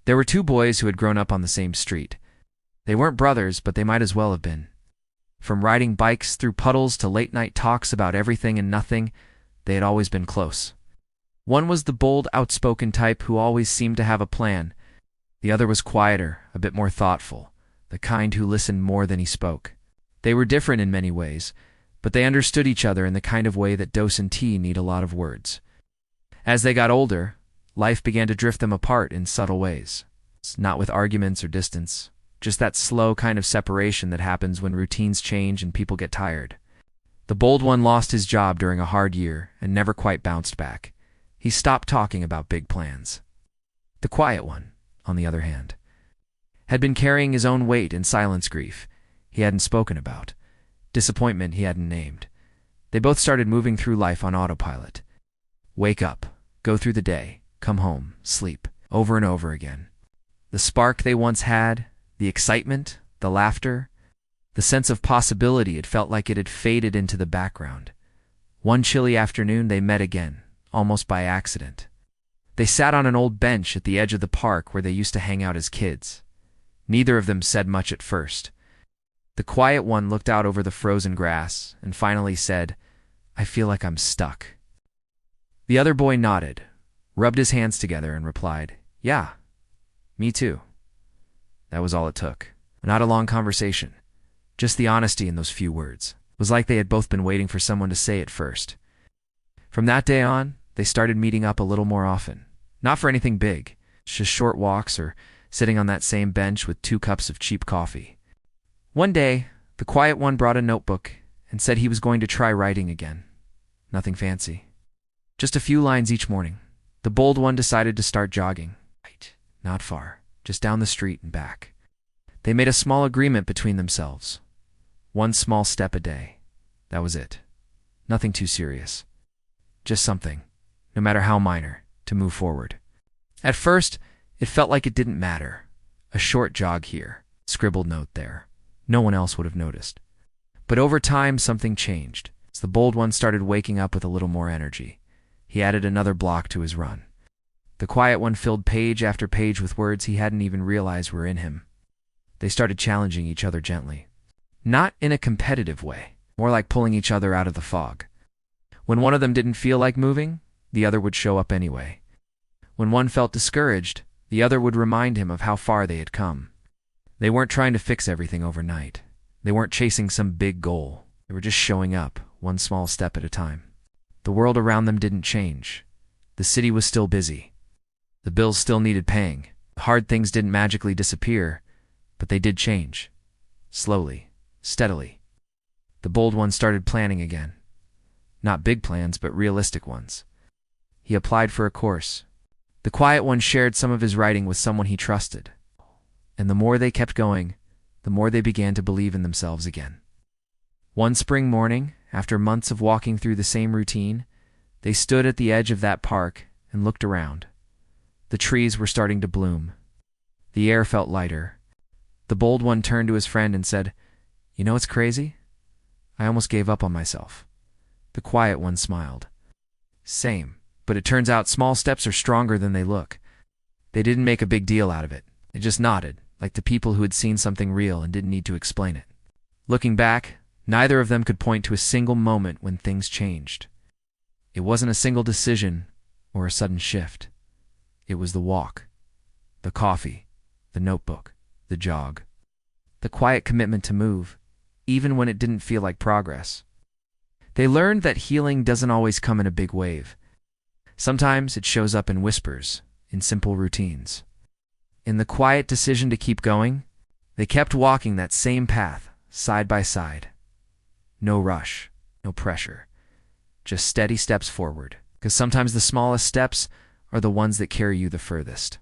There were two boys who had grown up on the same street. They weren't brothers, but they might as well have been. From riding bikes through puddles to late-night talks about everything and nothing, they had always been close. One was the bold, outspoken type who always seemed to have a plan. The other was quieter, a bit more thoughtful, the kind who listened more than he spoke. They were different in many ways, but they understood each other in the kind of way that dose and tea need a lot of words. As they got older, life began to drift them apart in subtle ways. Not with arguments or distance, just that slow kind of separation that happens when routines change and people get tired. The bold one lost his job during a hard year and never quite bounced back. He stopped talking about big plans. The quiet one, on the other hand, had been carrying his own weight in silence, grief he hadn't spoken about, disappointment he hadn't named. They both started moving through life on autopilot. Wake up, go through the day, come home, sleep, over and over again. The spark they once had, the excitement, the laughter, the sense of possibility, it felt like it had faded into the background. One chilly afternoon they met again, almost by accident. They sat on an old bench at the edge of the park where they used to hang out as kids. Neither of them said much at first. The quiet one looked out over the frozen grass and finally said, "I feel like I'm stuck." The other boy nodded, rubbed his hands together and replied, "Yeah, me too." That was all it took. Not a long conversation. Just the honesty in those few words. It was like they had both been waiting for someone to say it first. From that day on, they started meeting up a little more often. Not for anything big, just short walks or sitting on that same bench with 2 cups of cheap coffee. One day, the quiet one brought a notebook and said he was going to try writing again. Nothing fancy. Just a few lines each morning. The bold one decided to start jogging. Right. Not far, just down the street and back. They made a small agreement between themselves. 1 small step a day. That was it. Nothing too serious. Just something, no matter how minor, to move forward. At first, it felt like it didn't matter. A short jog here, scribbled note there. No one else would have noticed. But over time, something changed. As the bold one started waking up with a little more energy, he added another block to his run. The quiet one filled page after page with words he hadn't even realized were in him. They started challenging each other gently. Not in a competitive way, more like pulling each other out of the fog. When one of them didn't feel like moving, the other would show up anyway. When one felt discouraged, the other would remind him of how far they had come. They weren't trying to fix everything overnight. They weren't chasing some big goal. They were just showing up, 1 small step at a time. The world around them didn't change. The city was still busy. The bills still needed paying. The hard things didn't magically disappear, but they did change. Slowly, steadily. The bold one started planning again. Not big plans, but realistic ones. He applied for a course. The quiet one shared some of his writing with someone he trusted. And the more they kept going, the more they began to believe in themselves again. One spring morning, after months of walking through the same routine, they stood at the edge of that park and looked around. The trees were starting to bloom. The air felt lighter. The bold one turned to his friend and said, "You know what's crazy? I almost gave up on myself." The quiet one smiled. "Same, but it turns out small steps are stronger than they look." They didn't make a big deal out of it. They just nodded, like the people who had seen something real and didn't need to explain it. Looking back, neither of them could point to a single moment when things changed. It wasn't a single decision or a sudden shift. It was the walk, the coffee, the notebook, the jog, the quiet commitment to move, even when it didn't feel like progress. They learned that healing doesn't always come in a big wave. Sometimes it shows up in whispers, in simple routines. In the quiet decision to keep going, they kept walking that same path, side by side. No rush, no pressure, just steady steps forward, because sometimes the smallest steps are the ones that carry you the furthest.